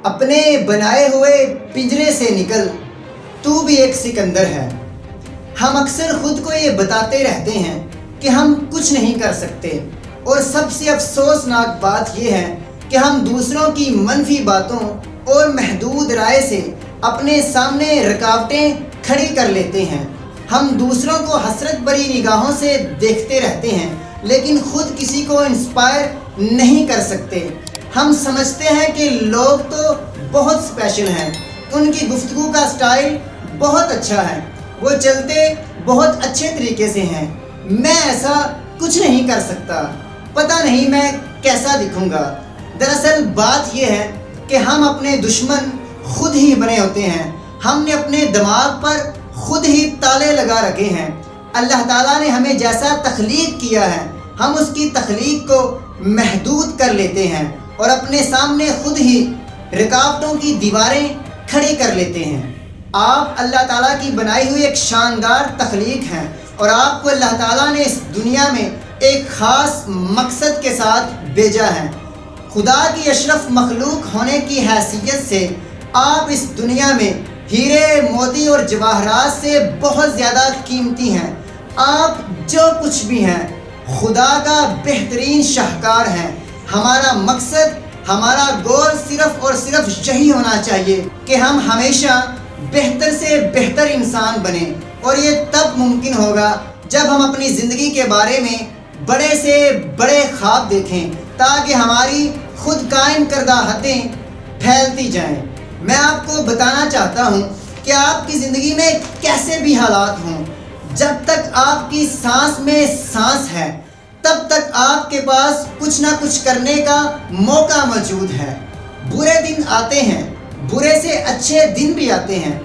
اپنے بنائے ہوئے پنجرے سے نکل، تو بھی ایک سکندر ہے۔ ہم اکثر خود کو یہ بتاتے رہتے ہیں کہ ہم کچھ نہیں کر سکتے، اور سب سے افسوسناک بات یہ ہے کہ ہم دوسروں کی منفی باتوں اور محدود رائے سے اپنے سامنے رکاوٹیں کھڑی کر لیتے ہیں۔ ہم دوسروں کو حسرت بھری نگاہوں سے دیکھتے رہتے ہیں، لیکن خود کسی کو انسپائر نہیں کر سکتے۔ ہم سمجھتے ہیں کہ لوگ تو بہت اسپیشل ہیں، ان کی گفتگو کا سٹائل بہت اچھا ہے، وہ چلتے بہت اچھے طریقے سے ہیں، میں ایسا کچھ نہیں کر سکتا، پتہ نہیں میں کیسا دکھوں گا۔ دراصل بات یہ ہے کہ ہم اپنے دشمن خود ہی بنے ہوتے ہیں۔ ہم نے اپنے دماغ پر خود ہی تالے لگا رکھے ہیں۔ اللہ تعالیٰ نے ہمیں جیسا تخلیق کیا ہے، ہم اس کی تخلیق کو محدود کر لیتے ہیں اور اپنے سامنے خود ہی رکاوٹوں کی دیواریں کھڑی کر لیتے ہیں۔ آپ اللہ تعالیٰ کی بنائی ہوئی ایک شاندار تخلیق ہیں، اور آپ کو اللہ تعالیٰ نے اس دنیا میں ایک خاص مقصد کے ساتھ بھیجا ہے۔ خدا کی اشرف مخلوق ہونے کی حیثیت سے آپ اس دنیا میں ہیرے، موتی اور جواہرات سے بہت زیادہ قیمتی ہیں۔ آپ جو کچھ بھی ہیں خدا کا بہترین شاہکار ہیں۔ ہمارا مقصد، ہمارا گول صرف اور صرف یہی ہونا چاہیے کہ ہم ہمیشہ بہتر سے بہتر انسان بنیں، اور یہ تب ممکن ہوگا جب ہم اپنی زندگی کے بارے میں بڑے سے بڑے خواب دیکھیں، تاکہ ہماری خود قائم کردہ حدیں پھیلتی جائیں۔ میں آپ کو بتانا چاہتا ہوں کہ آپ کی زندگی میں کیسے بھی حالات ہوں، جب تک آپ کی سانس میں سانس ہے تب تک آپ کے پاس کچھ نہ کچھ کرنے کا موقع موجود ہے۔ برے دن آتے ہیں، برے سے اچھے دن بھی آتے ہیں۔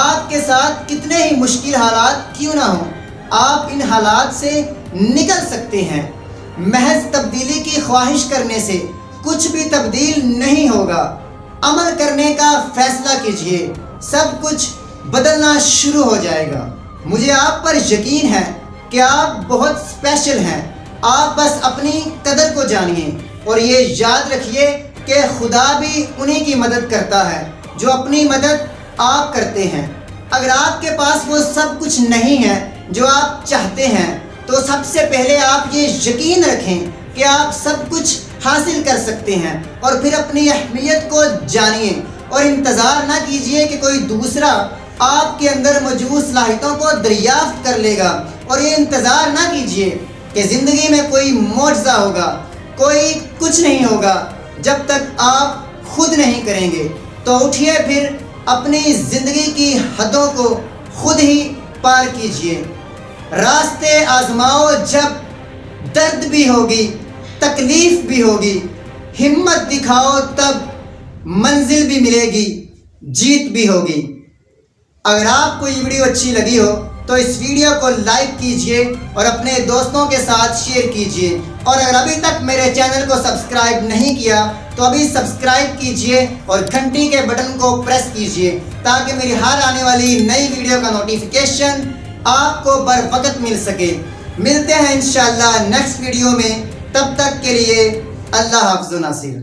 آپ کے ساتھ کتنے ہی مشکل حالات کیوں نہ ہوں، آپ ان حالات سے نکل سکتے ہیں۔ محض تبدیلی کی خواہش کرنے سے کچھ بھی تبدیل نہیں ہوگا۔ عمل کرنے کا فیصلہ کیجیے، سب کچھ بدلنا شروع ہو جائے گا۔ مجھے آپ پر یقین ہے کہ آپ بہت اسپیشل ہیں۔ آپ بس اپنی قدر کو جانیے، اور یہ یاد رکھیے کہ خدا بھی انہی کی مدد کرتا ہے جو اپنی مدد آپ کرتے ہیں۔ اگر آپ کے پاس وہ سب کچھ نہیں ہے جو آپ چاہتے ہیں، تو سب سے پہلے آپ یہ یقین رکھیں کہ آپ سب کچھ حاصل کر سکتے ہیں، اور پھر اپنی اہمیت کو جانیے، اور انتظار نہ کیجیے کہ کوئی دوسرا آپ کے اندر موجود صلاحیتوں کو دریافت کر لے گا، اور یہ انتظار نہ کیجیے کہ زندگی میں کوئی معجزہ ہوگا۔ کوئی کچھ نہیں ہوگا جب تک آپ خود نہیں کریں گے۔ تو اٹھیے، پھر اپنی زندگی کی حدوں کو خود ہی پار کیجیے۔ راستے آزماؤ، جب درد بھی ہوگی، تکلیف بھی ہوگی، ہمت دکھاؤ، تب منزل بھی ملے گی، جیت بھی ہوگی۔ اگر آپ کو یہ ویڈیو اچھی لگی ہو تو اس ویڈیو کو لائک کیجئے اور اپنے دوستوں کے ساتھ شیئر کیجئے، اور اگر ابھی تک میرے چینل کو سبسکرائب نہیں کیا تو ابھی سبسکرائب کیجئے اور گھنٹی کے بٹن کو پریس کیجئے، تاکہ میری ہر آنے والی نئی ویڈیو کا نوٹیفیکیشن آپ کو بر وقت مل سکے۔ ملتے ہیں انشاءاللہ نیکسٹ ویڈیو میں، تب تک کے لیے اللہ حافظ و ناصر۔